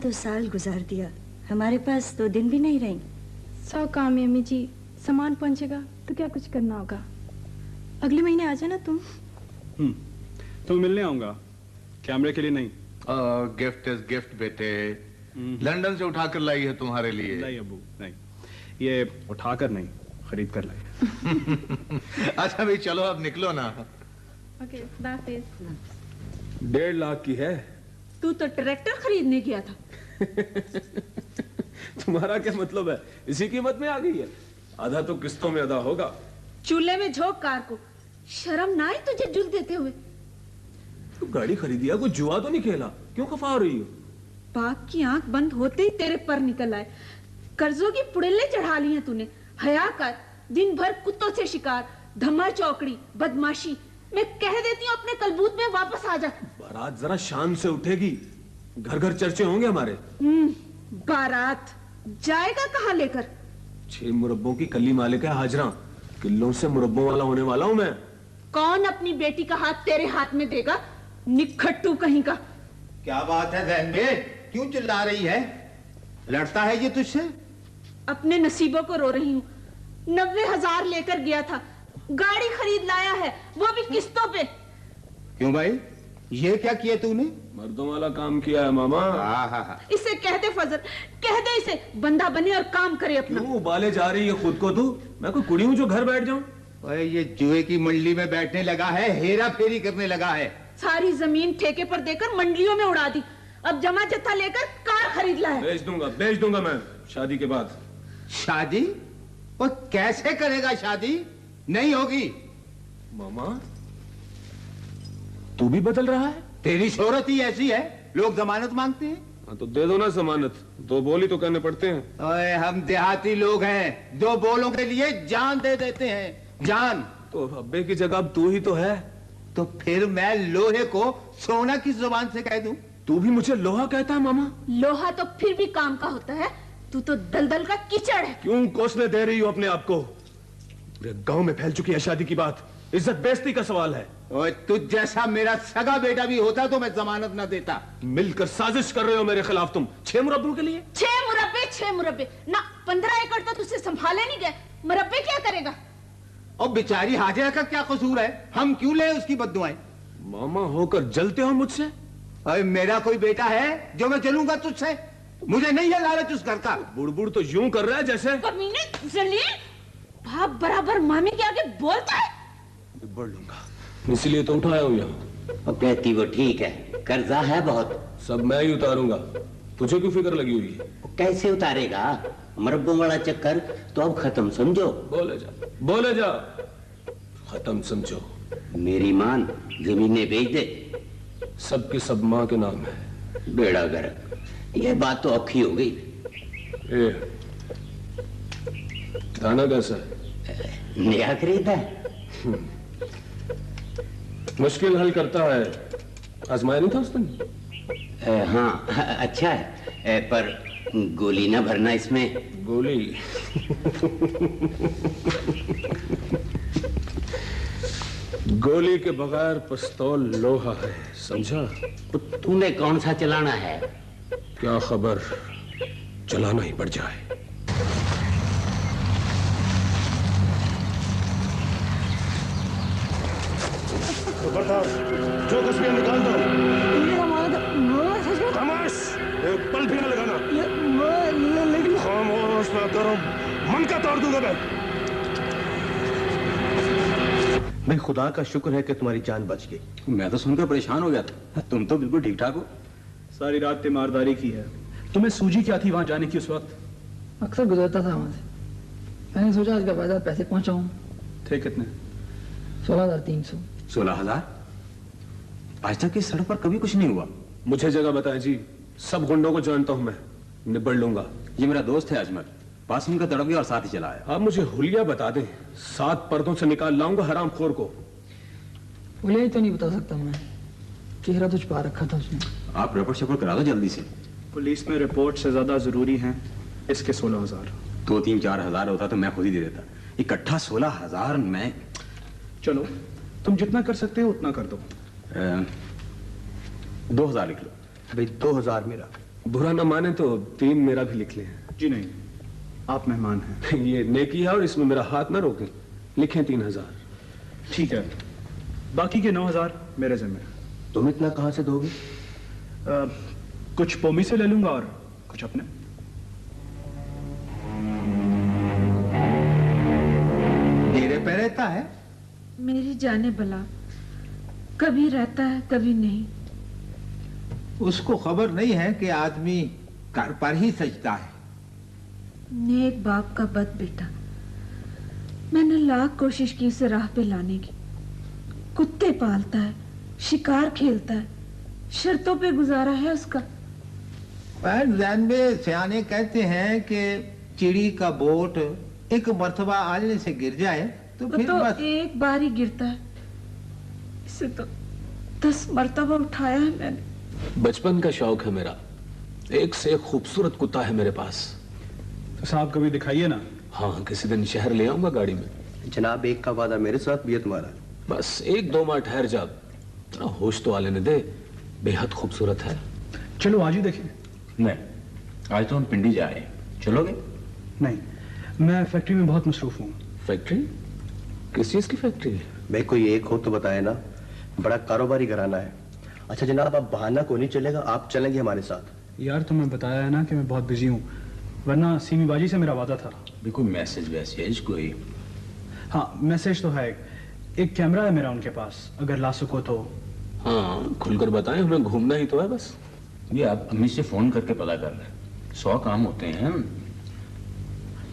तो साल गुजार दिया, हमारे पास 2 दिन भी नहीं रही। 100 काम है अम्मी जी, सामान पहुंचेगा तो क्या कुछ करना होगा। अगले महीने आ जाना तुम। तो मिलने आऊंगा, कैमरे के लिए नहीं। गिफ्ट इज गिफ्ट बेटे। लंदन से उठाकर लाई है तुम्हारे लिए। नहीं अब्बू नहीं, ये उठाकर नहीं, खरीद कर लाई। अच्छा भाई चलो अब निकलो ना। ओके, दाफिज। 1.5 लाख की है। तू तो ट्रैक्टर खरीदने गया था। तुम्हारा क्या मतलब है, इसी कीमत में आ गई है। आधा तो किस्तों में अदा होगा। चूल्हे में झोंक कार को, शर्म ना आई तुझे जुल देते हुए। तू गाड़ी खरीदी है, कोई जुआ तो नहीं खेला, क्यों खफा हो रही हो? बाप की आंख बंद होते ही तेरे पर निकल आए। कर्जों की पुड़ेले चढ़ा ली हैं तूने। हया कर, दिन भर कुत्तों से शिकार, धम्मा चौकड़ी, बदमाशी। मैं कह देती हूँ अपने कलबूत में वापस आ जा। बारात जरा शान से उठेगी, घर घर चर्चे होंगे हमारे। बारात जाएगा कहाँ लेकर? 6 मुरब्बों की कली मालिक है हाजरा, किलों से मुरब्बों वाला होने वाला हूं मैं। कौन अपनी बेटी का हाथ तेरे हाथ में देगा, निखट्टू कहीं का। क्या बात है बहन बे, क्यों चिल्ला रही है? लड़ता है ये तुझसे? अपने नसीबों को रो रही हूँ। 90,000 लेकर गया था, गाड़ी खरीद लाया है, वो भी किस्तों पे। क्यों भाई, ये क्या किया तूने? मर्दों वाला काम किया है मामा। इसे कह दे फजल, कह दे इसे बंदा बने और काम करे अपना। क्यों उबाले जा रही है खुद को तू? मैं कोई कुड़ी हूं जो घर बैठ जाऊं? ओए ये जुए की मंडली में बैठने लगा है, हेरा फेरी करने लगा है। सारी जमीन ठेके पर देकर मंडलियों में उड़ा दी, अब जमा जत्था लेकर कार खरीद लाया। बेच दूंगा मैं शादी के बाद। शादी? और कैसे करेगा शादी? नहीं होगी। मामा तू भी बदल रहा है। तेरी शोहरत ही ऐसी है, लोग जमानत मांगते हैं। हाँ तो दे दो ना जमानत, 2 बोल ही तो करने पड़ते हैं। ओए हम देहाती लोग हैं, 2 बोलों के लिए जान दे देते हैं, जान। तो अब्बे की जगह अब तू ही तो है। तो फिर मैं लोहे को सोना किस जुबान से कह दूं? तू भी मुझे लोहा कहता है मामा? लोहा तो फिर भी काम का होता है, तू तो दलदल का कीचड़ है। क्यों कोसने दे रही हो अपने आप को? पूरे गांव में फैल चुकी है शादी की बात, इज्जत बेइज्जती का सवाल है। और तुझ जैसा मेरा सगा बेटा भी होता तो मैं जमानत ना देता। मिलकर साजिश कर रहे हो मेरे खिलाफ तुम, 6 मुरब्बों के लिए। 6 मुरब्बे ना, 15 एकड़ तो तुझसे संभाले नहीं गए, मुरब्बे क्या करेगा? और बेचारी हाजिरा का क्या कसूर है, हम क्यों ले उसकी बद्दुआएं? मामा होकर जलते हो मुझसे? अरे मेरा कोई बेटा है जो मैं जलूंगा तुझसे? मुझे नहीं है लालच उस घर का। बुड़बुड़ तो यूं कर रहा है जैसे। कमीने जलील, बाप बराबर मामी के आगे बोलता है। बढ़ लूंगा, इसलिए तो उठाया हूं यहाँ। और कहती वो ठीक है, कर्जा है बहुत। सब मैं ही उतारूंगा, तुझे क्यों फिक्र लगी हुई है? कैसे उतारेगा? मुरब्बों वाला चक्कर तो अब खत्म समझो। बोले जा, खत्म समझो। मेरी मान जमीनें बेच दे, सबके सब माँ के नाम है। बेड़ा गर्क, ये बात तो औखी हो गई। दाना कैसा है? नया खरीदा है। मुश्किल हल करता है, आजमाया नहीं था उस दिन? हाँ अच्छा है, पर गोली ना भरना इसमें। गोली? गोली के बगैर पिस्तौल लोहा है, समझा? तूने कौन सा चलाना है? क्या खबर, चलाना ही पड़ जाए। खबरदार, जो कुछ भी निकाल दो। खामोश, एक पल भी न लगाना। लेकिन खामोश ना करो, मन का तोड़ दूंगा मैं। भाई खुदा का शुक्र है कि तुम्हारी जान बच गई। मैं तो सुनकर परेशान हो गया था, तुम तो बिल्कुल ठीक ठाक हो। सारी रात तीमारदारी की है। तुम्हें सूझी क्या थी वहां जाने की उस वक्त? अक्सर गुजरता था वहां से, मैंने सोचा आज का बाजार पैसे पहुंचाऊं। थे कितने? 16,300। 16,000? आज तक इस सड़क पर कभी कुछ नहीं हुआ। मुझे जगह बताएं जी, सब गुंडों को जानता हूं मैं, निबड़ लूंगा। ये मेरा दोस्त है अजमल, पास में उनका तड़प गया और साथ ही चला आया। आप मुझे हुलिया बता दें, 7 पर्दों से निकाल लाऊंगा हरामखोर को। हुलिया ही तो नहीं बता सकता मैं, चेहरा तो छुपा रखा था उसने। आप रिपोर्ट शिपोर्ट करा दो जल्दी से। पुलिस में रिपोर्ट से ज्यादा जरूरी है इसके 16,000। 2-3-4 हजार होता तो मैं खुद ही दे देता, इकट्ठा 16,000 मैं। चलो तुम जितना कर सकते हो उतना कर दो। 2,000 लिख लो। भाई 2,000 मेरा, बुरा ना माने तो 3 मेरा भी लिख लें। जी नहीं, आप मेहमान हैं। ये नेकी है और इसमें मेरा हाथ ना रोकें। लिखें 3000। ठीक है, बाकी के 9000 मेरे जिम्मे। तुम इतना कहां से दोगे? कुछ पोमी से ले लूंगा और कुछ अपने। तेरे पे रहता है? मेरी जाने भला, कभी रहता है कभी नहीं। उसको खबर नहीं है कि आदमी घर पर ही सजता है। नेक बाप का बद बेटा। मैंने लाख कोशिश की उसे राह पे लाने की। कुत्ते पालता है, शिकार खेलता है, शर्तों पे गुजारा है उसका। पर जैन में सियाने कहते हैं कि चिड़ी का बोट एक मर्तबा आलने से गिर जाए तो फिर तो बस। एक बार ही गिरता है, इसे तो 10 मर्तबा उठाया है मैंने। बचपन का शौक है मेरा। एक से एक खूबसूरत कुत्ता है मेरे पास। तो साहब कभी दिखाइए ना। हाँ, किसी दिन शहर ले आऊंगा गाड़ी में। जनाब, एक का वादा मेरे साथ भी है तुम्हारा। बस 1-2 माह ठहर जा, तेरा होश तो आने दे। बेहद खूबसूरत है। चलो आज ही देखिए। नहीं, आज तो हम पिंडी जा रहे हैं, चलोगे? नहीं, मैं फैक्ट्री में बहुत मसरूफ हूँ। फैक्ट्री? किस चीज की फैक्ट्री है? भाई कोई एक हो तो बताए ना, बड़ा कारोबारी घराना है। अच्छा जनाब, आप बहाना को नहीं चलेगा, आप चलेंगे हमारे साथ। यार तुम्हें बताया है ना कि मैं बहुत बिजी हूँ, वरना सीमी बाजी से मेरा वादा था। भी कोई मैसेज कोई? हाँ, मैसेज तो है। एक कैमरा है मेरा उनके पास, अगर ला सको तो। हाँ, खुलकर बताएं, हमें घूमना ही तो है बस। ये आप अम्मी से फोन करके पता कर रहे हैं, 100 काम होते हैं।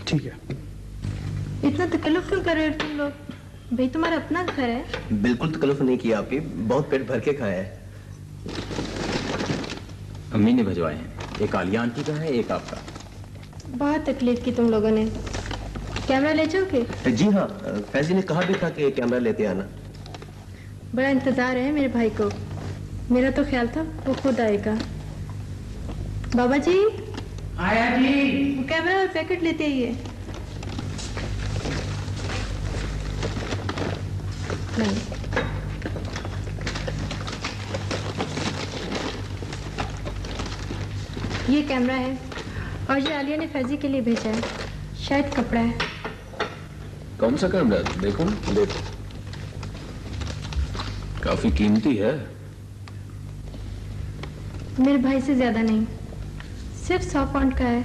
ठीक है। इतना तकल्लुफ क्यों कर रहे हो तुम लोग? भाई तुम्हारा अपना घर है। बिल्कुल तकल्लुफ नहीं किया आपकी, बहुत पेट भर के खाया है। अम्मी ने भिजवाए हैं, एक आलिया आंटी का है, एक आपका। बहुत तकलीफ की तुम लोगों ने। कैमरा ले जाओगे? जी हाँ, फैजी ने कहा भी था कि कैमरा लेते आना। बड़ा इंतजार है मेरे भाई को। मेरा तो ख्याल था वो खुद आएगा। बाबा जी। आया जी। वो कैमरा और पैकेट लेते आइए। नहीं, ये कैमरा है और ये आलिया ने फैजी के लिए भेजा है। शायद कपड़ा है। कौन सा कैमरा? देखो देखो, काफी कीमती है। मेरे भाई से ज्यादा नहीं, सिर्फ 100 पाउंड का है।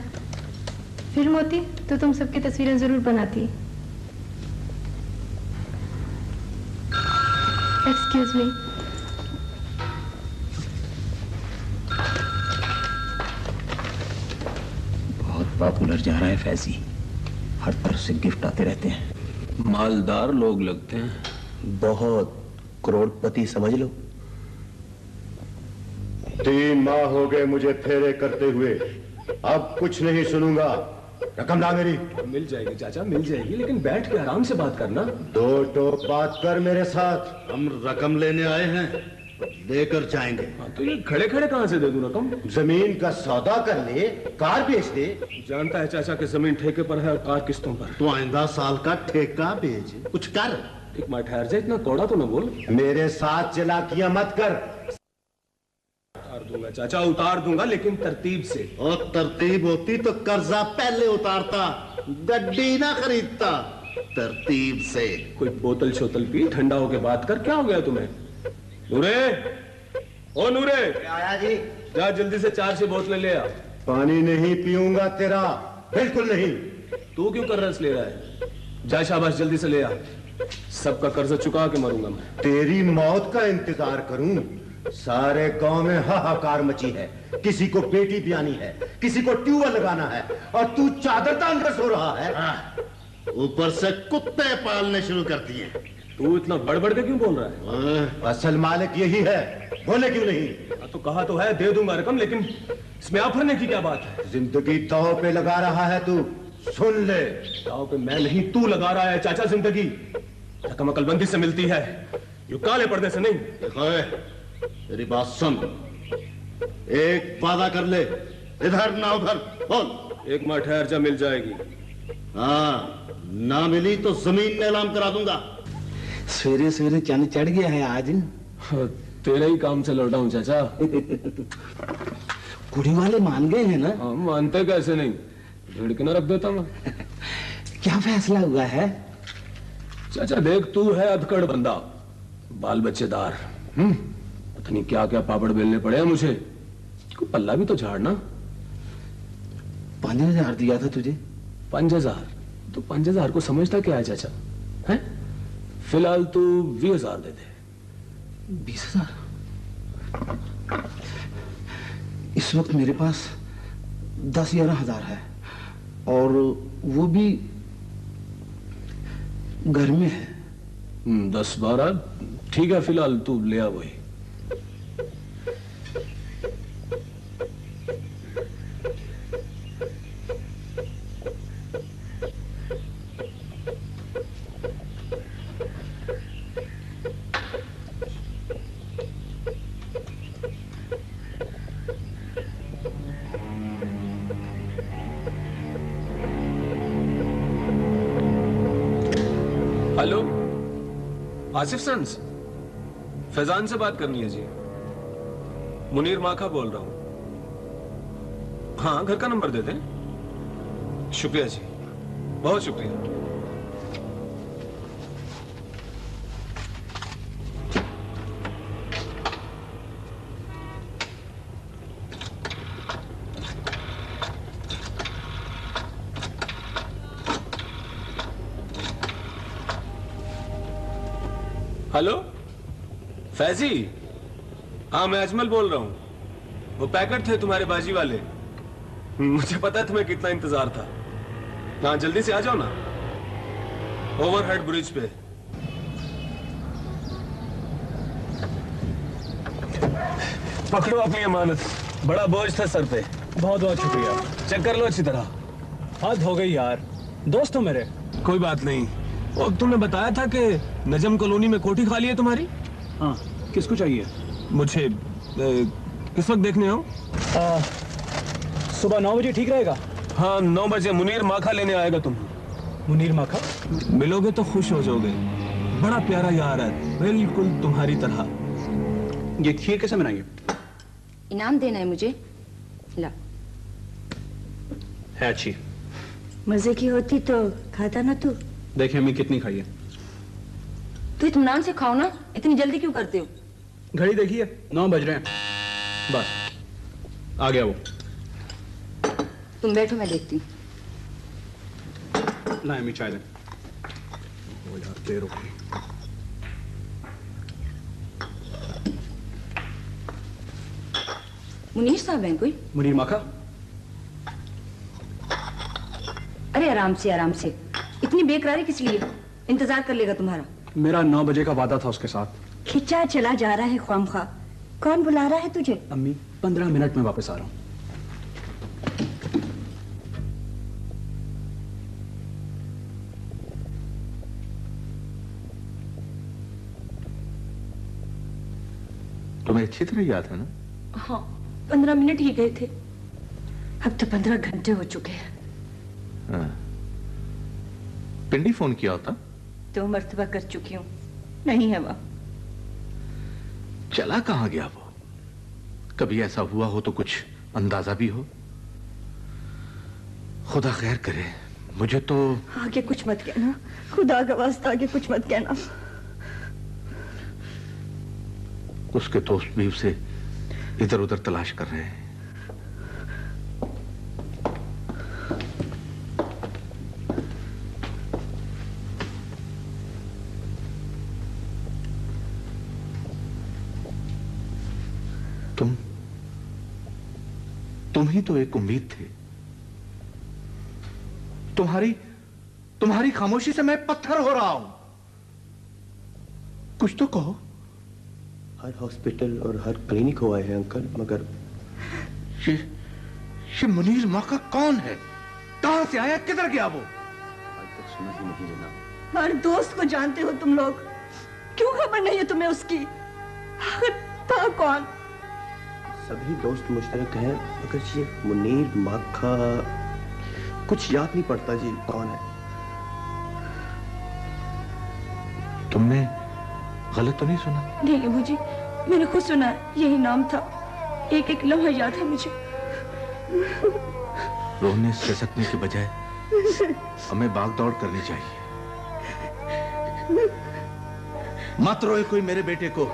फिल्म होती तो तुम सबकी तस्वीरें जरूर बनाती। Excuse me. बहुत पॉपुलर जा रहा है फैजी, हर तरफ से गिफ्ट आते रहते हैं। मालदार लोग लगते हैं। बहुत करोड़पति समझ लो। 3 माह हो गए मुझे फेरे करते हुए, अब कुछ नहीं सुनूंगा। रकम ला मेरी। मिल जाएगी चाचा, मिल जाएगी, लेकिन बैठ के आराम से बात करना। 2 टोक बात कर मेरे साथ। हम रकम लेने आए हैं, देकर जाएंगे। तो ये खड़े खड़े कहां से दे दूं रकम? जमीन का सौदा कर ले, कार बेच दे। जानता है चाचा कि जमीन ठेके पर है और कार किस्तों पर। तो आइंदा साल का ठेका बेच, कुछ कर। एक मिनट ठहर जा, इतना कौड़ा तो ना बोल। मेरे साथ चालाकियां मत कर। उतार दूंगा चाचा, उतार दूंगा, लेकिन तरतीब से। और तरतीब होती तो कर्जा पहले उतारता, गड्डी ना खरीदता। तरतीब से। कोई बोतल शोतल पी, ठंडा होके बात कर। क्या हो गया तुम्हें? नूरे, ओ नूरे। आया जी। जा जल्दी से 4-6 बोतलें ले आ। पानी नहीं पीऊंगा तेरा, बिल्कुल नहीं। तू क्यों कर्ज ले रहा है? जा शाबाश, जल्दी से ले आ। सबका कर्ज चुका के मरूंगा मैं। तेरी मौत का इंतजार करूं? सारे गांव में हाहाकार मची है। किसी को बेटी ब्यानी है, किसी को ट्यूबवेल लगाना है, और तू चादर तान कर सो रहा है। ऊपर से कुत्ते पालने शुरू कर दिए। तू इतना बड़बड़ के क्यों बोल रहा है? असल मालिक यही है, बोले क्यों नहीं? तो कहा तो है दे दूंगा रकम, लेकिन इसमें आप भरने की क्या बात है? जिंदगी दांव पे लगा रहा है तू, सुन ले। दांव पे मैं नहीं, तू लगा रहा है चाचा जिंदगी। रकम अकलबंदी से मिलती है, यू काले पर्दे से नहीं। तेरी बात सुन, एक वादा कर ले, इधर ना उधर बोल। एक माह ठहर जा, मिल जाएगी। हाँ, ना मिली तो जमीन नीलाम करा दूंगा। सवेरे सवेरे चंद चढ़ गया है आज। तेरे ही काम से लौटा हूं चाचा। कुड़ी वाले मान गए हैं ना? हाँ, मानते कैसे नहीं, भिड़ के ना रख देता मैं। क्या फैसला हुआ है? चाचा देख, तू है अधकड़ बंदा, बाल बच्चेदार, पता नहीं क्या क्या पापड़ बेलने पड़े हैं मुझे, कोई पल्ला भी तो झाड़ना। 5000 दिया था तुझे। 5000? तो 5000 को समझता क्या है चाचा? है फिलहाल तू 20,000 दे दे। 20,000? इस वक्त मेरे पास 10-11 हजार है, और वो भी घर में है। 10-12 ठीक है, फिलहाल तू ले आ वही। हेलो, आसिफ सन्स, फैजान से बात करनी है जी। मुनीर माखा बोल रहा हूं। हाँ, घर का नंबर दे दें। शुक्रिया जी, बहुत शुक्रिया। हेलो फैजी, हाँ मैं अजमल बोल रहा हूँ। वो पैकेट थे तुम्हारे बाजी वाले, मुझे पता तुम्हें कितना इंतजार था। हाँ जल्दी से आ जाओ ना, ओवरहेड ब्रिज पे। पकड़ो अपनी अमानत, बड़ा बोझ था सर पे। बहुत बहुत शुक्रिया। चेक कर लो अच्छी तरह। हद हो गई यार, दोस्त हो मेरे। कोई बात नहीं। और तुमने बताया था कि नजम कॉलोनी में कोठी खाली है तुम्हारी? हाँ, किसको चाहिए? मुझे किस वक्त देखने हो? सुबह 9 बजे ठीक रहेगा? हाँ 9 बजे मुनीर माखा लेने आएगा तुम्हें। मुनीर माखा? मिलोगे तो खुश हो जाओगे, बड़ा प्यारा यार है, बिल्कुल तुम्हारी तरह। ये खीर कैसे बनाएंगे? इनाम देना है मुझे, ला। है अच्छी। मजे की होती तो खाता ना तू। देखिए अम्मी कितनी खाई है। तो इत्मीनान से खाओ ना, इतनी जल्दी क्यों करते हो? घड़ी देखिए 9 बज रहे हैं। बस आ गया वो। तुम बैठो, मैं देखती हूँ। ना अम्मी चाय दें। वो यार देर हो गई। मुनीर साहब हैं कोई? मुनीर माखा? अरे आराम से आराम से, इतनी बेकरारी किस लिए? इंतजार कर लेगा तुम्हारा। मेरा 9 बजे का वादा था उसके साथ। खिंचा चला जा रहा है ख्वामखा। कौन बुला रहा है तुझे? अम्मी 15 मिनट में वापस आ रहा हूँ। तुम्हें अच्छी तरह याद है ना? हाँ, 15 मिनट ही गए थे, अब तो 15 घंटे हो चुके हैं। हाँ। पिंडी फोन किया होता? 2 मर्तबा कर चुकी हूँ, नहीं है वह। चला कहाँ गया वो? कभी ऐसा हुआ हो तो कुछ अंदाजा भी हो? खुदा खैर करे, मुझे तो। आगे कुछ मत कहना, खुदा का वास्ता आगे कुछ मत कहना। उसके दोस्त भी उसे इधर उधर तलाश कर रहे हैं। तुम ही तो एक उम्मीद थे। तुम्हारी खामोशी से मैं पत्थर हो रहा हूं। कुछ तो कहो। हर हॉस्पिटल और हर क्लिनिक हुआ है अंकल, मगर ये मुनीर माखा कौन है? कहां से आया, किधर गया वो? आज तक समझ ही नहीं लेना। हर दोस्त को जानते हो तुम लोग, क्यों खबर नहीं है तुम्हें उसकी? था कौन? सभी दोस्त मुश्तरक हैं, मगर ये मुनीर माखा कुछ याद नहीं पड़ता जी कौन है। तुमने गलत तो नहीं सुना? नहीं मुझे, मैंने खुद सुना, यही नाम था। एक एक लम्हा याद है मुझे। रोने सिसकने के बजाय हमें भाग दौड़ करनी चाहिए। मत रोए कोई मेरे बेटे को,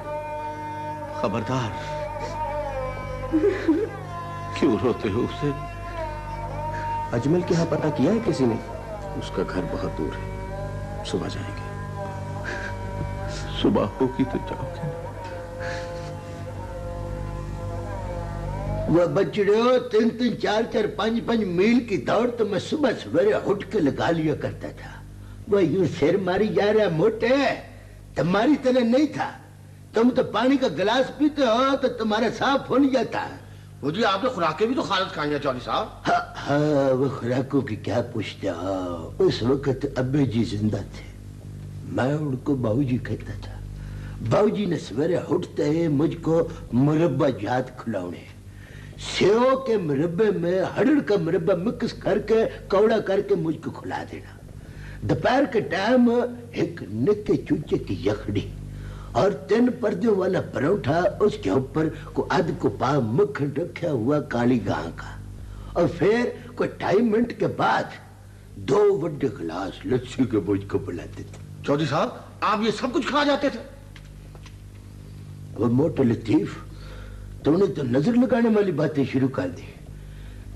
खबरदार। क्यों रोते हो उसे? अजमल के यहाँ पता किया है किसी ने? उसका घर बहुत दूर है, सुबह जाएंगे। सुबह होगी तो जाओगे। वह बच्चों 3-3, 4-4, 5-5 मील की दौड़ तो मैं सुबह सवेरे उठ के लगा लिया करता था। वह यूं सिर मारी जा रहा मोटे, तुम्हारी तरह नहीं था। तुम तो पानी का गिलास पीते हो तो तुम्हारा साफ हो नहीं जाता। वो जी आपने खुराकें भी तो खारिज खाई हैं चौधरी साहब। हाँ, वो खुराकों की क्या पूछते हो। उस वक्त अब्बे जी जिंदा थे, मैं उनको बाबूजी कहता था। बाबूजी ने सवेरे उठते ही मुझको मुरब्बा जात खिलौने, सेव के मुरब्बे में हड़ड़ का मुरब्बा मिक्स करके कौड़ा करके मुझको खिला देना। दोपहर के टाइम एक निक्के चूचे की यखड़ी और 3 पर्दों वाला परोठा, उसके ऊपर को आध को पाव मक्खन रखा हुआ काली गां का, और फिर कोई 2.5 मिनट के बाद 2 बड़े गिलास लस्सी के मुझको पिलाते थे। चौधरी साहब आप ये सब कुछ खा जाते थे? वो मोटे लतीफ, तुमने तो नजर लगाने वाली बातें शुरू कर दी।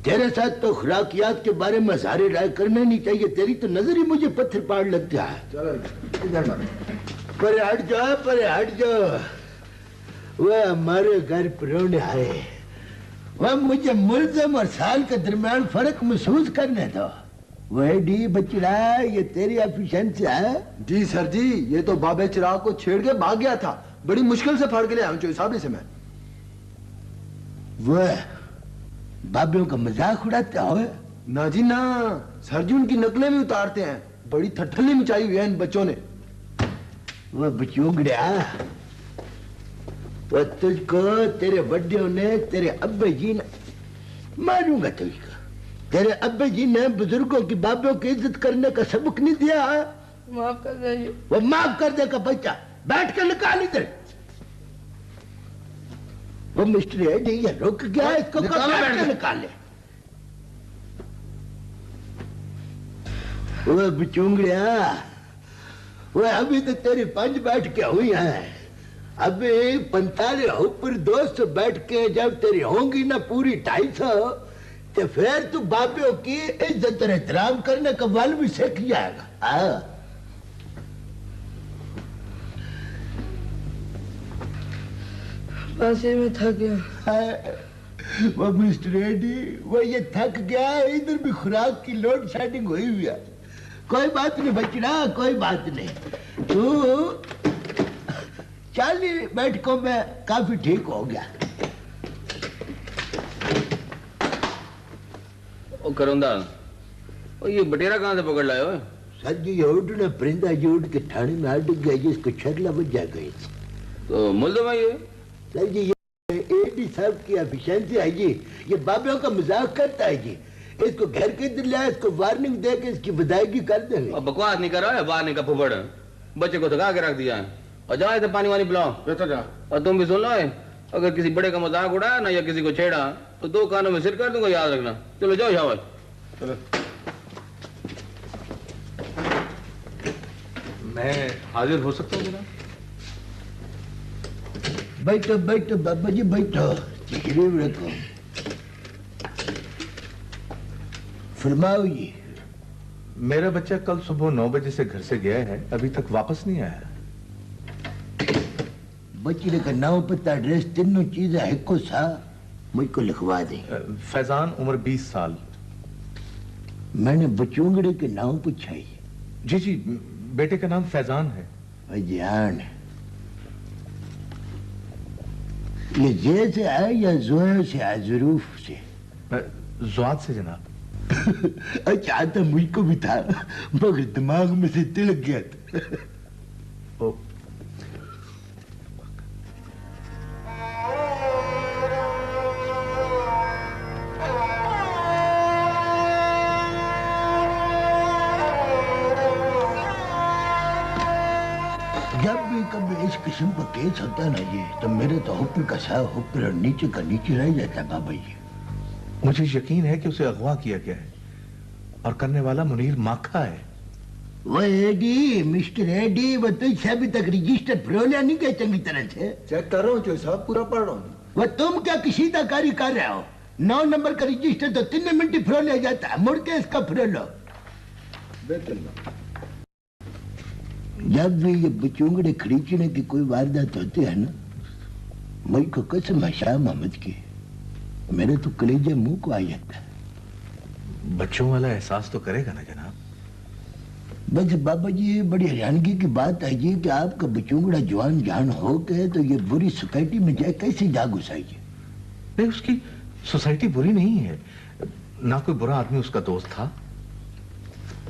तेरे साथ तो खुराकियात के बारे में सारे राय करना नहीं चाहिए। तेरी तो नजर ही मुझे पत्थर पाड़ लगता है। चलो इधर पर हट जाओ, पर हट जाओ। वह हमारे घर परौने आए, वह मुझे मुल्ज़म और साल के दरमियान फर्क महसूस करने दो। वह डी बचड़ा, ये तेरी एफिशिएंसी है? जी सर जी, ये तो बाबे चिराग को छेड़ के भाग गया था। बड़ी मुश्किल से फाड़ के ले आया चौधरी साहब इसे मैं। वह बाबियों का मजाक उड़ाता हो? ना जी ना, सर जी उनकी नकलें भी उतारते हैं। बड़ी ठट्ठली मचाई हुई है इन बच्चों ने। वह बचूंगड़ा, वह तुझको तेरे बड्डियों ने, तेरे अब्बे जी ने, मारूंगा तुझको। तेरे अब्बे जी ने बुजुर्गों की बाबियों की इज्जत करने का सबक नहीं दिया। माफ कर दीजिए। वो माफ कर देगा बच्चा, बैठ कर निकाल इधर। वो मिस्टर है जी, ये रुक गया, इसको निकाले। वो बिचूंगड़िया, वो अभी तो तेरी 5 बैठ के हुई है, अभी 45 ऊपर 200 बैठ के जब तेरी होंगी ना पूरी 250, तो फिर तू बापियों की इज्जत और एहतराम करने का बल भी सीख जाएगा। पासे में थक गया। वो मिस्टर एडी, वो ये थक गया, इधर भी खुराक की लोड शेडिंग हुई हुई है। कोई बात नहीं बचड़ा, कोई बात नहीं। तू 40 बैठकों में काफी ठीक हो गया। ओ करोंदा, ओ ये बटेरा कहाँ से पकड़ लाए हो? सर जी ये उड़ना परिंदा जो उड़ के ठाणे में अटक गया, जिसको छगला बच जा गई। तो मुल्ज़िम है ये? सर जी ये एडी साहब की एफिशिएंसी है जी, ये बाबियों का मजाक करता है जी। इसको घर के अंदर लाया, इसको वार्निंग दे के इसकी विदायगी कर देंगे। अब बकवास नहीं कर रहा है, वार्निंग का फुफड़। बच्चे को थका के रख दिया है, और जाओ इधर पानी वानी पिलाओ। और तुम भी सुन लो, अगर किसी बड़े का मजाक उड़ाया ना या किसी को छेड़ा तो 2 कानों में सिर कर दूंगा, याद रखना। चलो जाओ शाबाश। चलो मैं हाजिर हो सकता हूँ जनाब? बैठो बैठो बाबा जी बैठो, तशरीफ रखो। फरमाओ जी। मेरा बच्चा कल सुबह 9 बजे से घर से गया है, अभी तक वापस नहीं आया। बच्चे का नाम पता एड्रेस तीनों चीजें है को सा मुझको लिखवा दे। फैजान, उम्र 20 साल। मैंने बचूंगड़े के नाम पूछा है। जी जी, बेटे का नाम फैजान है। फैजान, ये जे से है या जोया से है? ज़रूफ से? ज़ुआद से जनाब। अच्छा तो मुझको भी था, मगर दिमाग में से तिलक गया था। जब भी कभी इस किस्म का केस होता है ना जी, तो मेरे तो ऊपर का सा ऊपर और नीचे का नीचे रह जाता है बाबा जी। मुझे यकीन है कि उसे अगवा किया गया है और करने वाला मुनीर माखा है। वो एडी, मिस्टर एडी, वो तो अभी तक रजिस्टर फरोलिया नहीं गए चंगी तरह से। चेक कर रहा हूँ जो साहब, पूरा पढ़ रहा हूँ। वो तुम क्या कशीदाकारी कर रहे हो? 9 नंबर का रजिस्टर तो 3 मिनट ही फरोलिया जाता है, मुड़ के इसका फरोलो। जब भी ये बचूंगड़े खरीचने की कोई वारदात होती है ना, मुझको कसम है शाह मोहम्मद की, मेरे तो कलेजा मुंह को आ जाता है। बच्चों वाला एहसास तो करेगा ना जनाब। बस बाबा जी, बड़ी हैरानगी की बात है ये कि आपका बचूंगड़ा जवान जान हो के तो ये बुरी सोसाइटी में जाए कैसे जा घुसाइए? नहीं, उसकी सोसाइटी बुरी नहीं है, ना कोई बुरा आदमी उसका दोस्त था।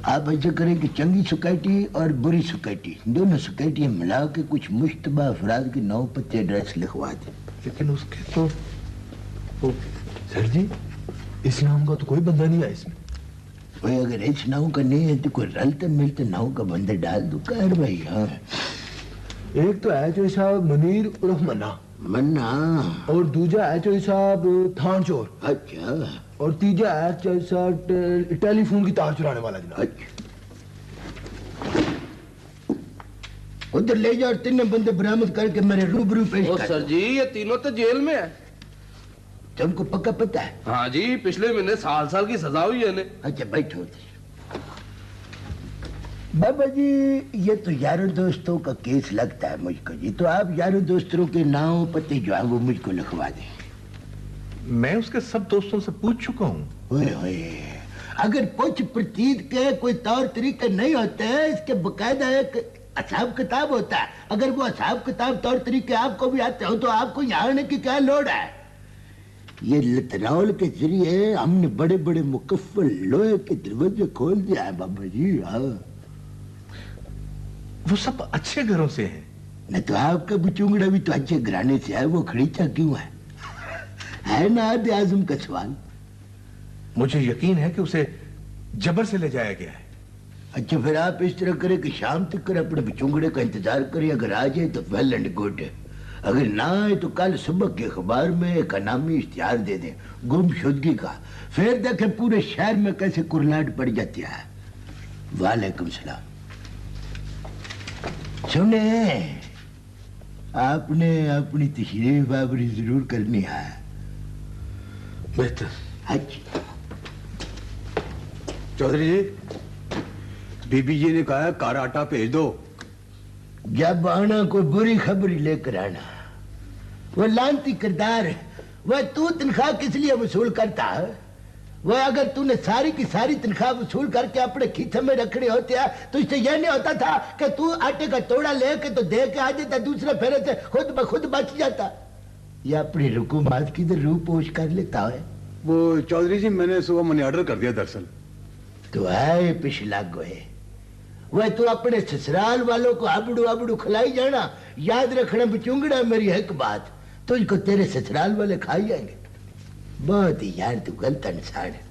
आप ऐसा करें कि चंगी सोसाइटी और बुरी सोसाइटी दोनों सोसाइटी मिला के कुछ मुश्तबा अफराद के 9 पत्ते एड्रेस लिखवा दें। लेकिन उसके तो सर जी, इस नाम का तो कोई बंदा नहीं है इसमें। भाई अगर इस नाव का नहीं है तो कोई रलते मिलते नाव का बंदे डाल दो कर भाई। हाँ, एक तो है जो साहब मुनीर उर्फ मन्ना मन्ना, और दूजा है जो साहब थान चोर। अच्छा। और तीजा है जो साहब टेलीफोन की तार चुराने वाला जनाब। उधर ले जाओ, 3 बंदे बरामद करके मेरे रूबरू पेश कर। सर जी, ये तीनों तो जेल में है। तुमको पक्का पता है? हाँ जी, पिछले महीने साल की सजा हुई है। अच्छा बैठो। बाबा जी, ये तो यारों दोस्तों का केस लगता है मुझको जी, तो आप यारों दोस्तों के नाम पते जो है वो मुझको लिखवा दें। मैं उसके सब दोस्तों से पूछ चुका हूँ। अगर पूछ प्रतीत के कोई तौर तरीके नहीं होते हैं, इसके बकायदा एक हिसाब किताब होता है। अगर वो हिसाब किताब तौर तरीके आपको भी आते हो तो आपको यहाँ आने की क्या लोड़ है? ये लतरौल के जरिए हमने बड़े बड़े मुकफ्फल लोहे के दरवाजे खोल दिया है बाबा जी। हाँ, वो सब अच्छे घरों से हैं। न तो आपका बचूंगड़ा भी तो अच्छे घराने से है, वो खड़ीचा क्यों है ना आदे आजम का सवाल। मुझे यकीन है कि उसे जबर से ले जाया गया है। अच्छा, फिर आप इस तरह करें कि शाम तक कर अपने बचूंगड़े का इंतजार करें, अगर आ जाए तो वेल एंड गुड, अगर ना आए तो कल सुबह के अखबार में एक अनामी इश्तिहार दे दें गुमशुदगी का, फिर देखें पूरे शहर में कैसे कुरलाहट पड़ जाती है। वालेकुम सलाम। सुने, आपने अपनी तशरीफ आवरी जरूर करनी है। बेहतर। अच्छा चौधरी जी, बीबी जी ने कहा कार आटा भेज दो। जब आना कोई बुरी खबरी लेकर आना। वो लानती किरदार है। वह तू तनख्वाह किस लिए वसूल करता है? वह अगर तूने सारी की सारी तनख्वाह वसूल करके अपने खीसे में रखने होते हैं तो इससे यह नहीं होता था कि तू आटे का तोड़ा लेके तो दे के आ जाता, दूसरे फेरे से खुद ब खुद बच जाता। या अपनी रुकूमात की रूह पोष कर लेता है। वो चौधरी जी, मैंने सुबह मनी ऑर्डर कर दिया दरअसल। तो है पिछला गोए, वह तू अपने ससुराल वालों को आबड़ू आबड़ू खिलाई जाना। याद रखना बचूंगड़ा, मेरी एक बात, तुझको तेरे ससुराल वाले खाई जाएंगे। बहुत ही यार तू गलत इंसान है।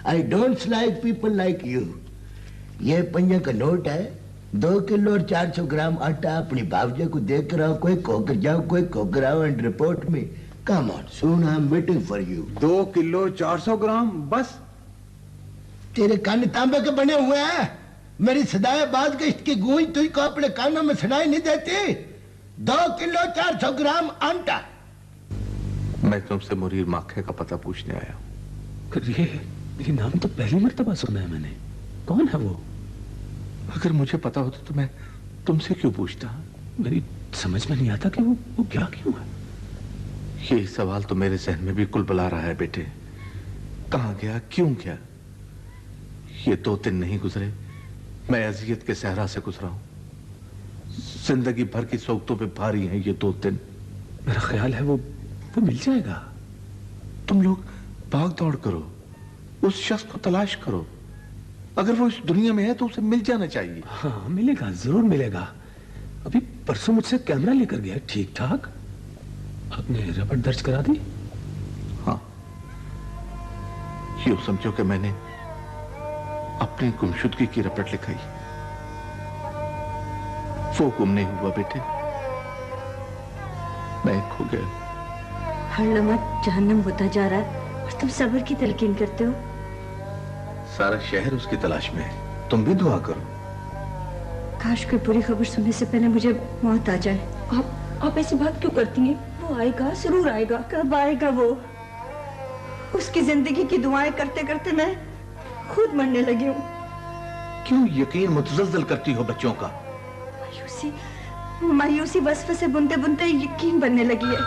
I don't like people like you. ये 5 का नोट है, 2 किलो और 400 ग्राम आटा अपनी भावजे को देकर आओ। कोई खोकर जाओ, कोई खोकर आओ एंड रिपोर्ट में। Come on soon, I am waiting for you. 2 kilo 400 ग्राम बस? तेरे कान तांबे के बने हुए हैं। मेरी सदाए बादगश्त की गूंज तुझको अपने कानों में सुनाई नहीं देती। 2 किलो 400 ग्राम आटा। मैं तुमसे मुनीर माखे का पता पूछने आया हूं। ये नाम तो पहली मर्तबा सुना है मैंने। कौन है वो? अगर मुझे पता होता तो मैं तुमसे क्यों पूछता? मेरी समझ में नहीं आता कि वो क्या क्यों है। ये सवाल तो मेरे जहन में भी कुलबुला रहा है बेटे। कहां गया, क्यों गया? ये 2 दिन नहीं गुजरे, मैं अजियत के सहरा से गुजरा हूं। जिंदगी भर की सोगतों पे भारी हैं ये 2 दिन। मेरा ख्याल है वो मिल जाएगा। तुम लोग भाग दौड़ करो, उस शख्स को तलाश करो। अगर वो इस दुनिया में है तो उसे मिल जाना चाहिए। हाँ मिलेगा, जरूर मिलेगा। अभी परसों मुझसे कैमरा लेकर गया, ठीक ठाक। आपने रिपोर्ट दर्ज करा दी? हाँ, यूं समझो कि मैंने अपनी गुमशुदगी की रिपोर्ट लिखाई। वो गुम नहीं हुआ बेटे, मैं खो गया। हर लम्हा जहन्नम होता जा रहा है और तुम सब्र की तलकीन करते हो। सारा शहर उसकी तलाश में है, तुम भी दुआ करो। काश कोई बुरी खबर सुनने से पहले मुझे मौत आ जाए। आप ऐसी बात क्यों करती हैं? वो आएगा, जरूर आएगा। कब आएगा वो? उसकी जिंदगी की दुआएं करते करते मैं खुद मरने लगी हूँ। क्यों यकीन मुतज़लज़ल करती हो बच्चों का? मायूसी वस्फ़े से बुनते बुनते यकीन बनने लगी है।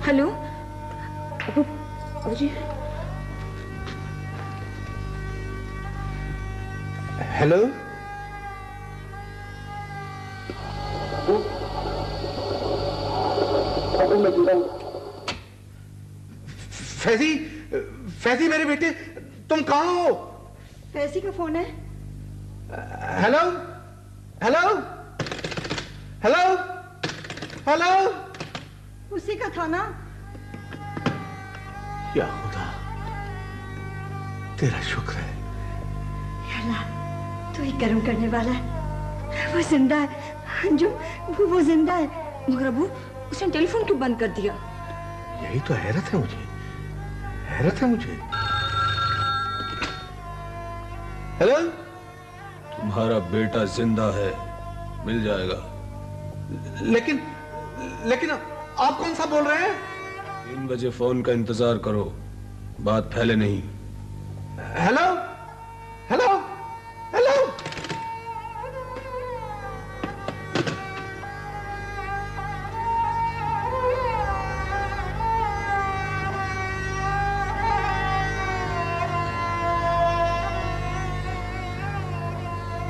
हेलो अबू जी। हेलो फैजी, फैजी मेरे बेटे, तुम कहाँ हो? फैजी का फोन है। Hello hello hello hello. उसी का था ना? या खुदा, तेरा शुक्र है। या अल्लाह, तू ही कर्म करने वाला है। वो जिंदा है, जो वो जिंदा है। मगर अबू, उसने टेलीफोन क्यों बंद कर दिया? यही तो हैरत है मुझे, हैरत है मुझे। हेलो, तुम्हारा बेटा जिंदा है, मिल जाएगा। लेकिन आप कौन सा बोल रहे हैं? 3 बजे फोन का इंतजार करो, बात फैले नहीं। Hello hello hello.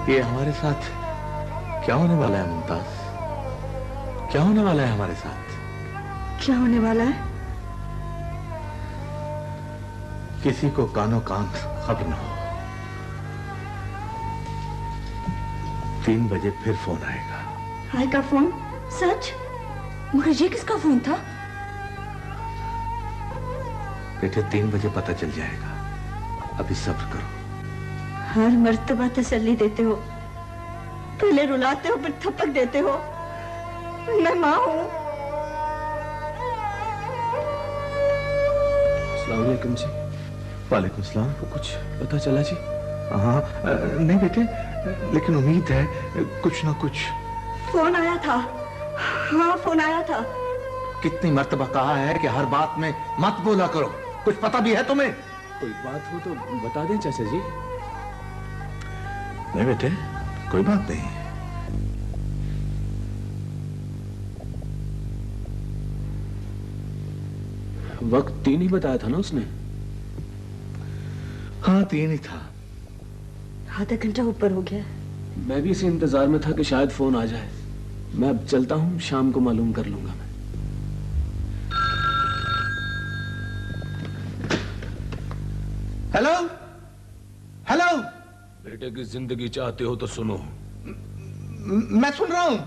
ये हमारे साथ क्या होने वाला है मुमताज? क्या होने वाला है हमारे साथ? क्या होने वाला है? किसी को कानो कान खबर न हो। 3 बजे फिर फोन आएगा। आएगा फोन? सच? मगर ये किसका फोन था? बेटे 3 बजे पता चल जाएगा, अभी सब्र करो। हर मर्तबा तसल्ली देते हो, पहले रुलाते हो फिर थपक देते हो। मैं माँ हूँ। अस्सलाम वालेकुम जी। वालेकुम सलाम। कुछ पता चला जी? हाँ, नहीं बेटे, लेकिन उम्मीद है कुछ ना कुछ। फोन आया था। हाँ, फोन आया था। कितनी मर्तबा कहा है कि हर बात में मत बोला करो। कुछ पता भी है तुम्हें? कोई बात हो तो बता दें चाचा जी। नहीं बेटे, कोई बात नहीं। वक्त 3 ही बताया था ना उसने? हाँ, 3 ही था। आधा घंटा ऊपर हो गया। मैं भी इसी इंतजार में था कि शायद फोन आ जाए। मैं अब चलता हूँ, शाम को मालूम कर लूंगा मैं। Hello hello. बेटे की जिंदगी चाहते हो तो सुनो। मैं सुन रहा हूं।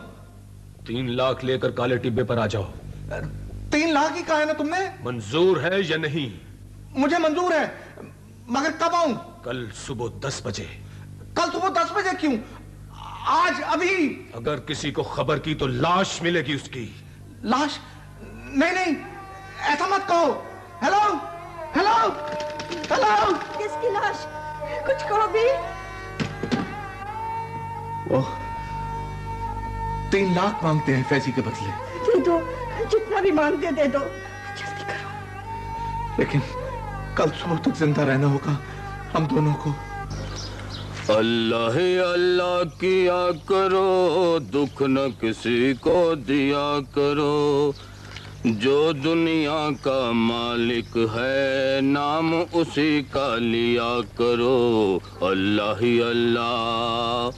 3 लाख लेकर काले टिब्बे पर आ जाओ। 3 लाख ही कहा है ना तुमने? मंजूर है या नहीं? मुझे मंजूर है, मगर कब आऊं? कल सुबह 10 बजे। कल सुबह 10 बजे क्यों? आज, अभी। अगर किसी को खबर की तो लाश मिलेगी उसकी। लाश? नहीं नहीं, ऐसा मत कहो। Hello hello hello. किसकी लाश? कुछ कहो भी। वो 3 लाख मांगते हैं फैजी के बदले। दे दो, जितना भी मांगते दे दो, जल्दी करो। लेकिन कल सुबह तक जिंदा रहना होगा हम दोनों को। अल्लाह अल्लाह किया करो, दुख न किसी को दिया करो। जो दुनिया का मालिक है, नाम उसी का लिया करो। अल्लाह ही अल्लाह।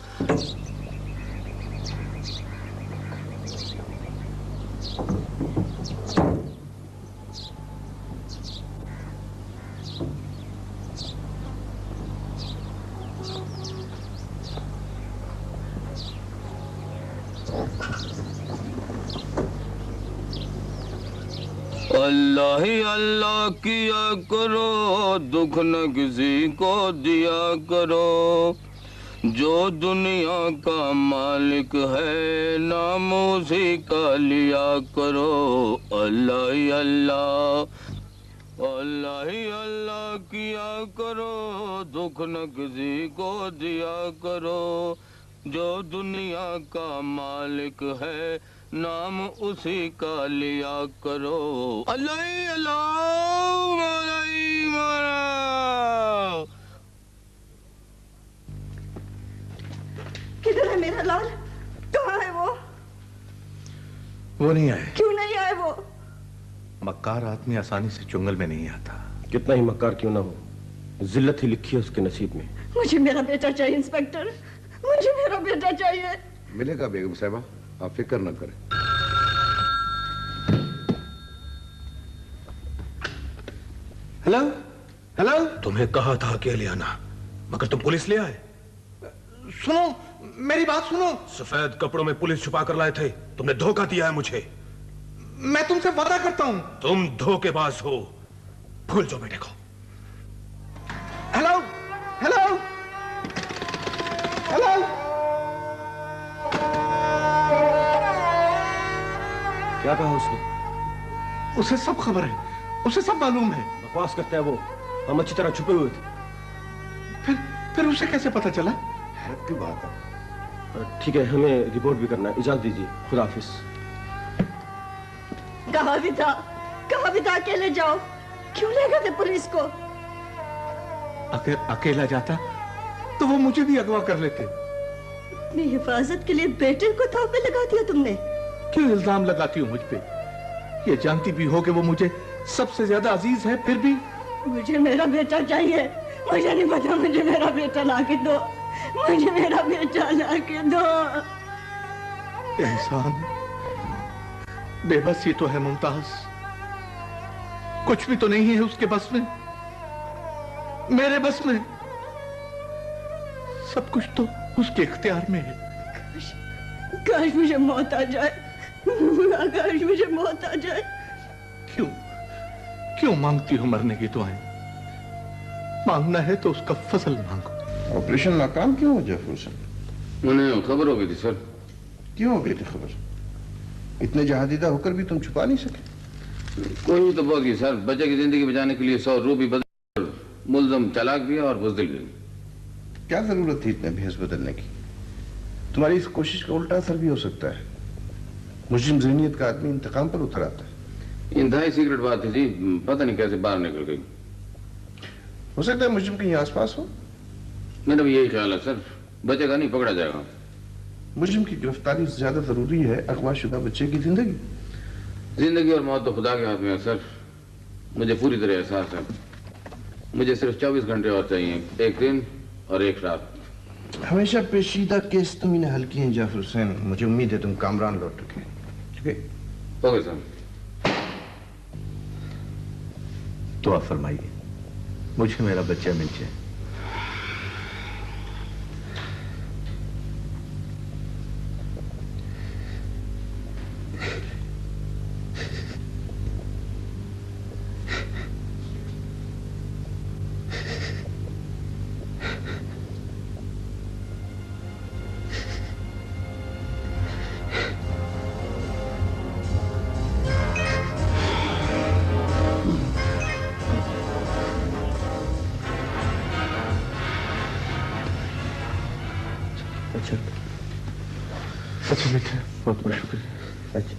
अल्लाह ही अल्लाह किया करो, दुख न किसी को दिया करो। जो दुनिया का मालिक है नाम उसी का लिया करो। अल्लाह ही अल्लाह, अल्लाह ही अल्लाह किया करो, दुख न किसी को दिया करो। जो दुनिया का मालिक है नाम उसी का लिया करो। अल्लाह ही अल्लाह, मौला ही मौला। किधर है मेरा लाल? कहाँ है वो? वो नहीं आए। क्यों नहीं आए वो? मक्कार आदमी आसानी से चुंगल में नहीं आता। कितना ही मक्कार क्यों ना हो, जिल्लत ही लिखी है उसके नसीब में। मुझे मेरा बेटा चाहिए इंस्पेक्टर, मुझे मेरा बेटा चाहिए। मिलेगा बेगम साहबा, आप फिक्र न करें। Hello hello. तुम्हें कहा था अकेले आना, मगर तुम पुलिस ले आए। सुनो मेरी बात सुनो। सफेद कपड़ों में पुलिस छुपा कर लाए थे, तुमने धोखा दिया है मुझे। मैं तुमसे वादा करता हूं। तुम धोखेबाज हो, भूल जाओ बेटे को। Hello hello hello. क्या कहा उसने? उसे सब खबर है, उसे सब मालूम है। बकवास करता है वो, हम अच्छी तरह छुपे हुए थे। फिर उसे कैसे पता चला? हैरत की बात है। ठीक है, हमें रिपोर्ट भी करना है, इजाजत दीजिए। खुदा हाफिज। कहा भी था अकेले जाओ, क्यों ले गए थे पुलिस को? अकेला जाता तो वो मुझे भी अगवा कर लेते। अपनी हिफाजत के लिए बेटे को थाव पे लगा दिया तुमने। क्यों इल्जाम लगाती हो मुझ पे? ये जानती भी हो कि वो मुझे सबसे ज्यादा अजीज है, फिर भी। मुझे मेरा बेटा चाहिए। मुझे नहीं पता, मुझे मेरा बेटा ला के दो, मुझे मेरा बेटा ला के दो। इंसान बेबस ही तो है मुमताज, कुछ भी तो नहीं है उसके बस में, मेरे बस में। सब कुछ तो उसके इख्तियार में है। काश मुझे मौत आ जाए, काश मुझे मौत आ जाए। क्यों मांगती हो मरने की दुआएं? मांगना है तो उसका फजल मांगो। ऑपरेशन नाकाम क्यों हो जफर सर? उन्हें खबर हो गई थी सर। क्यों हो गई थी खबर? इतने जहादीदा होकर भी तुम छुपा नहीं सके? कोई तो बहुत की सर, बच्चे की जिंदगी बचाने के लिए 100 रूपये बदल, मुल्जम तलाक दिया और बुज़दिल गई। क्या जरूरत थी इतने भेस बदलने की? तुम्हारी इस कोशिश का उल्टा असर भी हो सकता है। मुस्लिम ज़हनियत का आदमी इंतकाम पर उतर आता है। इंतहाई सीक्रेट बात थी जी, पता नहीं कैसे बाहर निकल गई। हो सकता है मुस्लिम कहीं आसपास हो। मेरा भी यही ख्याल है सर, बचेगा नहीं, पकड़ा जाएगा। मुजरिम की गिरफ्तारी से ज्यादा जरूरी है अगवाशुदा बच्चे की जिंदगी। जिंदगी और मौत तो खुदा के हाथ में है सर, मुझे पूरी तरह एहसास है। मुझे सिर्फ 24 घंटे और चाहिए, एक दिन और एक रात। हमेशा पेचीदा केस तुम इन्हें हल किए हैं जाफर हुसैन। मुझे उम्मीद है तुम कामरान लौट चुके। ठीक है ओके सर। दुआ फरमाइए मुझे मेरा बच्चा मिल जाए। अच्छा बेटा, बहुत बहुत शुक्रिया। अच्छा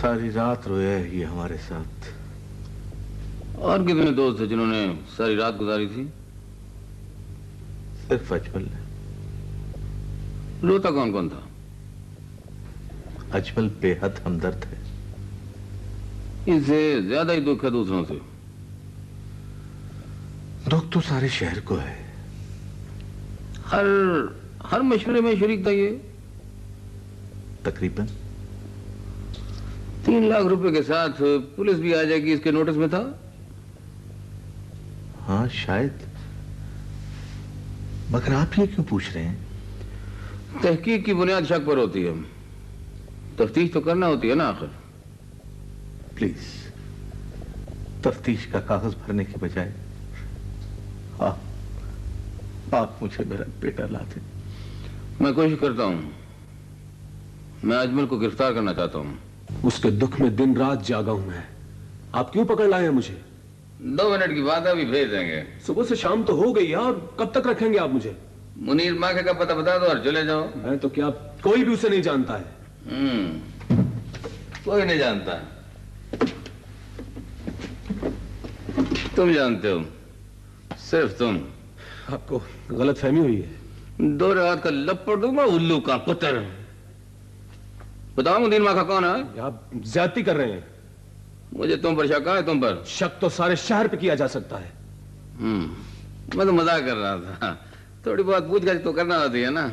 सारी रात रोया है ये हमारे साथ। और कितने दोस्त थे जिन्होंने सारी रात गुजारी थी? सिर्फ अजमल ने। रोता कौन कौन था? अजमल बेहद हमदर्द है। इससे ज्यादा ही दुख है दूसरों से। दुख तो सारे शहर को है। हर मशवरे में शरीक था ये। तकरीबन 3 लाख रुपए के साथ पुलिस भी आ जाएगी इसके नोटिस में था। हाँ शायद, मगर आप ये क्यों पूछ रहे हैं? तहकीक की बुनियाद शक पर होती है, तफ्तीश तो करना होती है ना आखिर। प्लीज तफ्तीश का कागज भरने की बजाय आप मुझे मेरा बेटा ला दें। मैं कोशिश करता हूं, मैं अजमल को गिरफ्तार करना चाहता हूं। उसके दुख में दिन रात जागा हूं मैं। आप क्यों पकड़ लाए हैं मुझे? 2 मिनट की बात है, अभी भेज देंगे। सुबह से शाम तो हो गई है, और कब तक रखेंगे आप मुझे? मुनीर माखे का पता बता दो और चले जाओ। मैं तो क्या, कोई भी उसे नहीं जानता है। कोई नहीं जानता, तुम जानते हो, सिर्फ तुम। आपको गलतफहमी हुई है। 2 रात का लपड़ दूंगा, उल्लू का पुत्र। बताओ मुनीर माखा कौन है? आप ज्यादती कर रहे हैं। मुझे तुम पर शक है। तुम पर शक तो सारे शहर पे किया जा सकता है। मैं तो मजाक कर रहा था, थोड़ी बहुत पूछताछ तो करना होती है ना।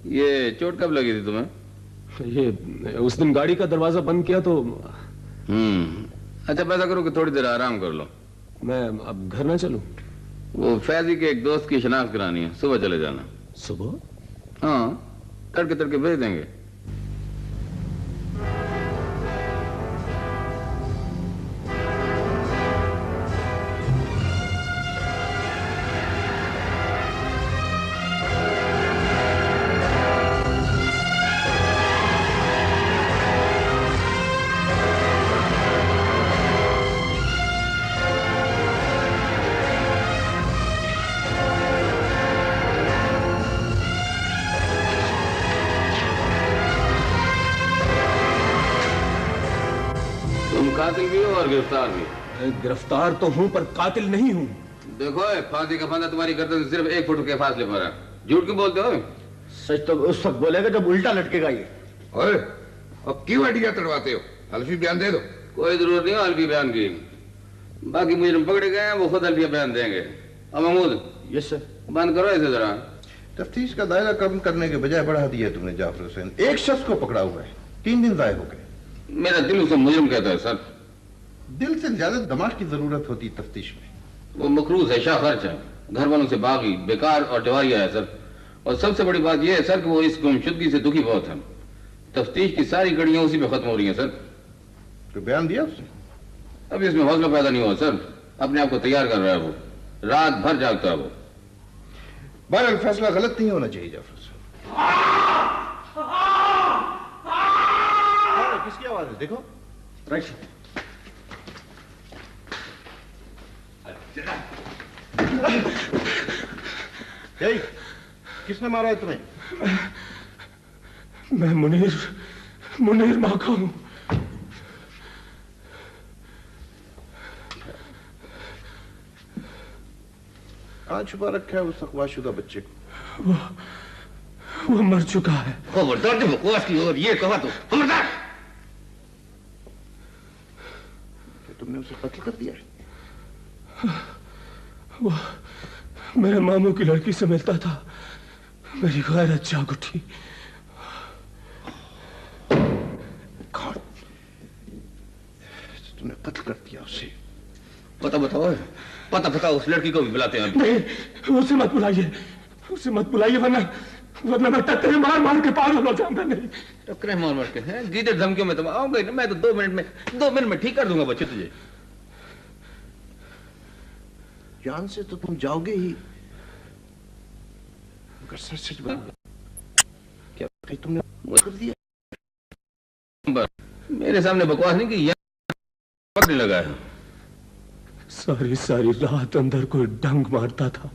ये चोट कब लगी थी तुम्हें? ये उस दिन गाड़ी का दरवाजा बंद किया तो। अच्छा पैसा करो कि थोड़ी देर आराम कर लो। मैं अब घर ना चलूं? वो फैजी के एक दोस्त की शनाख्त करानी है, सुबह चले जाना। सुबह? हाँ, तड़के तड़के भेज देंगे। कातिल भी हो और गिरफ्तार भी। गिरफ्तार तो हूं पर कातिल नहीं हूं। देखो फांसी का फंदा तुम्हारी गर्दन से सिर्फ 1 फुट के फासले पर है। झूठ क्यों बोलते हो? सच तो उस वक्त बोलेगा जब उल्टा लटकेगा ये। ओए, अब क्यों अडिया तड़वाते हो? हल्फी बयान दे दो। कोई जरूरत नहीं हल्फी बयान की, बाकी मुजरिम पकड़े गए हैं, वो खुद हल्फी बयान देंगे। अब महमूद। Yes sir. बंद करो इसे जरा। तफ्तीश का दायरा कम करने के बजाय बढ़ा दिया तुमने जाफर हुसैन। एक शख्स को पकड़ा हुआ है, 3 दिन जाए हो गए। मेरा दिल उसे मुजरिम कहता है सर। दिल से ज्यादा दिमाग की जरूरत होती तफ्तीश में। वो मकरूज है, शाह खर्च है, घर वालों से बागी, बेकार और जवारिया है सर। और सबसे बड़ी बात यह है सर कि वो इस गुमशुदगी से दुखी बहुत है। तफ्तीश की सारी कड़ियां उसी पे खत्म हो रही हैं सर। तो बयान दिया उसने? अभी इसमें हौसला पैदा नहीं हुआ सर, अपने आप को तैयार कर रहा है वो, रात भर जागता है वो। बहरहाल फैसला गलत नहीं होना चाहिए जाफर साहब। किसकी आवाज है? देखो। राइट। किसने मारा है तुम्हें? मैं मुनीर माखा हूं। कहाँ छुपा रखा है उस अगवाशुदा बच्चे को? वो मर चुका है। खबरदार बकवास की और ये कहा तो खबरदार। तुमने उसे कत्ल कर दिया है? वो मेरे मामू की लड़की से मिलता था, मेरी गैरत जाग उठी। कौन? तुमने कत्ल कर दिया उसे? पता बताओ, पता बताओ, उस लड़की को भी बुलाते हैं। नहीं, उसे मत बुलाइए, वरना मैं टक्करे मार के पागल हो जाऊंगा। नहीं, टक्करे मार के हैं? गीदड़ धमकियों में तुम आओगे? मैं तो 2 मिनट में ठीक कर दूंगा बच्चे तुझे। जान से तो तुम जाओगे ही, मगर सच क्या तुमने कर दिया? मेरे सामने बकवास नहीं की, पकड़ने लगा है। सारी रात अंदर कोई डंग मारता था,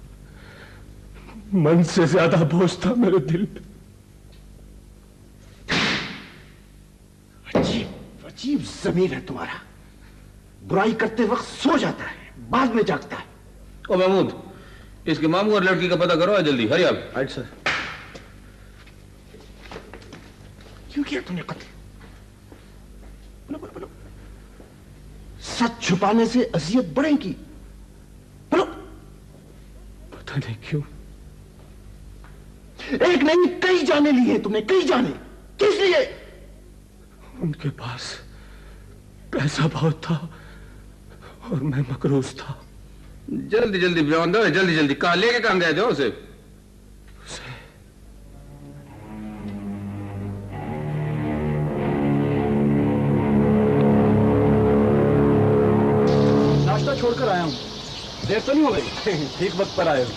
मन से ज्यादा बोझ था मेरे दिल पे। अजीब जमीर है तुम्हारा। बुराई करते वक्त सो जाता है, बाद में जागता है। ओ महमूद, इसके मामू और लड़की का पता करो जल्दी, हरी आप। Right sir. क्यों किया तुमने कत्ल? बोलो। सच छुपाने से अजियत बढ़ेगी। बोलो। पता नहीं क्यों। एक नहीं, कई जाने लिए तुमने, कई जाने। किस लिए? उनके पास पैसा बहुत था और मैं मकरूज था। जल्दी जल्दी बयान दो, जल्दी जल्दी। कहाँ लेके कहाँ गए थे उसे? नाश्ता छोड़कर आया हूँ, देर तो नहीं हो गई? ठीक वक्त पर आए हो।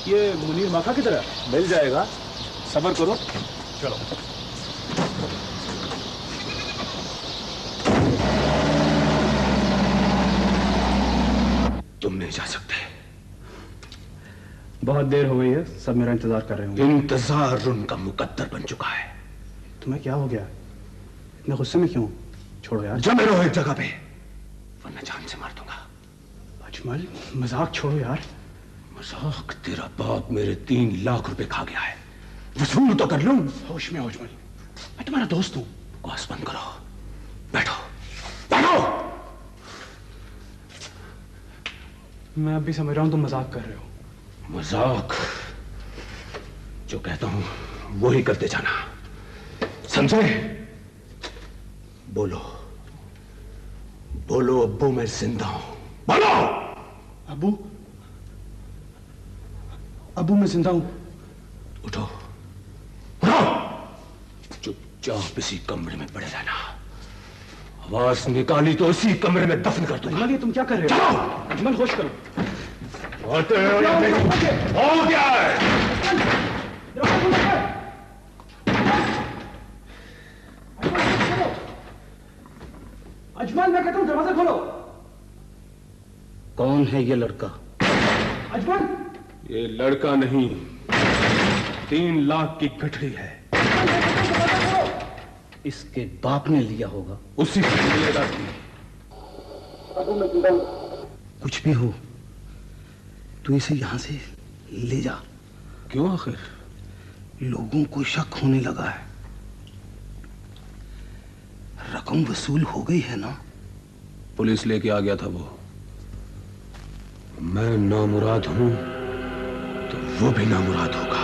ये मुनीर माखा की तरह मिल जाएगा, सब्र करो। चलो। तुम नहीं जा सकते। बहुत देर हो गई है, सब मेरा इंतजार कर रहे होंगे। इंतजार उनका मुकद्दर बन चुका है। तुम्हें क्या हो गया? इतने गुस्से में क्यों? छोड़ो यार। जमे रहो एक जगह पे, वरना जान से मार दूंगा। अजमल, मजाक छोड़ो यार। मजाक? तेरा बाप मेरे 3 लाख रुपए खा गया है, वसूल तो कर लूं। होश में हो अजमल, मैं तुम्हारा दोस्त हूं। बस बंद करो, बैठो बैठो। मैं अभी समझ रहा हूं तुम मजाक कर रहे हो। मजाक? जो कहता हूं वो ही करते जाना, समझे? बोलो बोलो, अब्बू मैं जिंदा हूं, बोलो। अब्बू? अब्बू मैं जिंदा हूं। उठो उठो, चुपचाप इसी कमरे में पड़े रहना। आवाज निकाली तो इसी कमरे में दफन कर दूंगा। ये तुम क्या कर रहे हो? अजमल, होश करो। आते हो या नहीं? हो क्या है? अजमल, मैं कहता हूं दरवाजा खोलो। कौन है ये लड़का? अजमल, ये लड़का नहीं, 3 लाख की गठरी है। इसके बाप ने लिया होगा। उसी को मिलेगा। कुछ भी हो, तू इसे यहां से ले जा। क्यों आखिर? लोगों को शक होने लगा है। रकम वसूल हो गई है ना? पुलिस लेके आ गया था वो। मैं नामुराद हूं तो वो भी नामुराद होगा।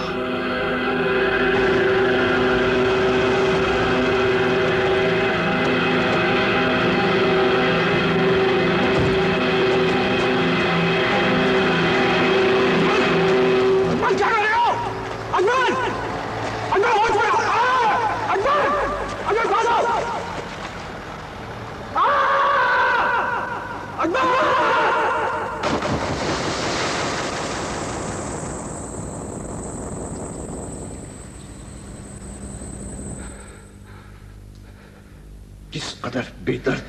किस कदर बेदर्द,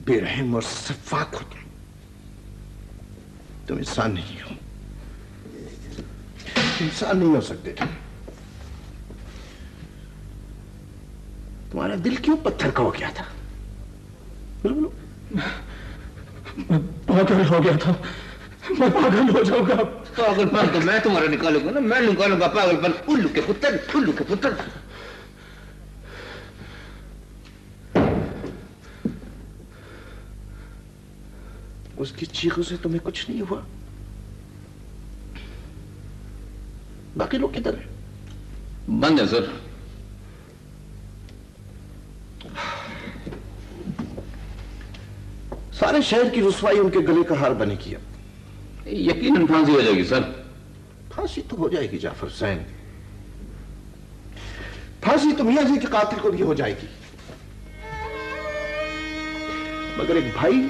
बेरहम और सफाक हो तुम इंसान नहीं हो, इंसान नहीं हो सकते तुम। तुम्हारा दिल क्यों पत्थर का हो गया था? बोलो। मैं पागल हो गया था, मैं पागल हो जाऊंगा। पागलपन तो मैं तुम्हारा निकालूंगा ना, मैं निकालूंगा पागलपन। उल्लू के पुत्र, उल्लू के पुत्र। उसकी चीखों से तुम्हें कुछ नहीं हुआ? बाकी लोग किधर हैं? बंद है सर। सारे शहर की रुसवाई उनके गले का हार बने किया। यकीनन फांसी हो जाएगी सर। फांसी तो हो जाएगी जाफर हुसैन, फांसी तो मियां जी के कातिल को भी हो जाएगी, मगर एक भाई,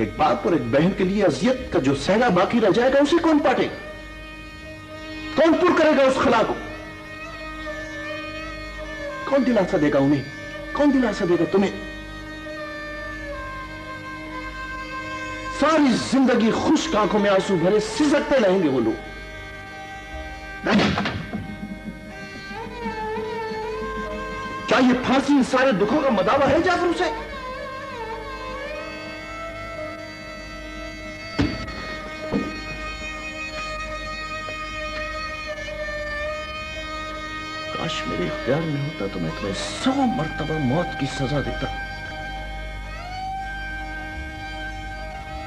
एक बाप और एक बहन के लिए अजियत का जो सहना बाकी रह जाएगा उसे कौन पाटेगा? कौन पूर्ण करेगा उस खला को? कौन दिलासा देगा उन्हें? कौन दिलासा देगा तुम्हें? सारी जिंदगी खुश्क आंखों में आंसू भरे सिसकते रहेंगे वो लोग। क्या ये फांसी इन सारे दुखों का मदावा है जाफर हुसैन? काश मेरे इख्तियार में होता तो मैं तुम्हें 100 मर्तबा मौत की सजा देता।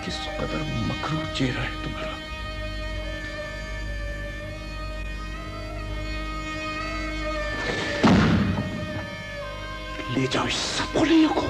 किस कदर मकरूर चेहरा है तुम्हारा। ले जाओ इस सपोलियों को।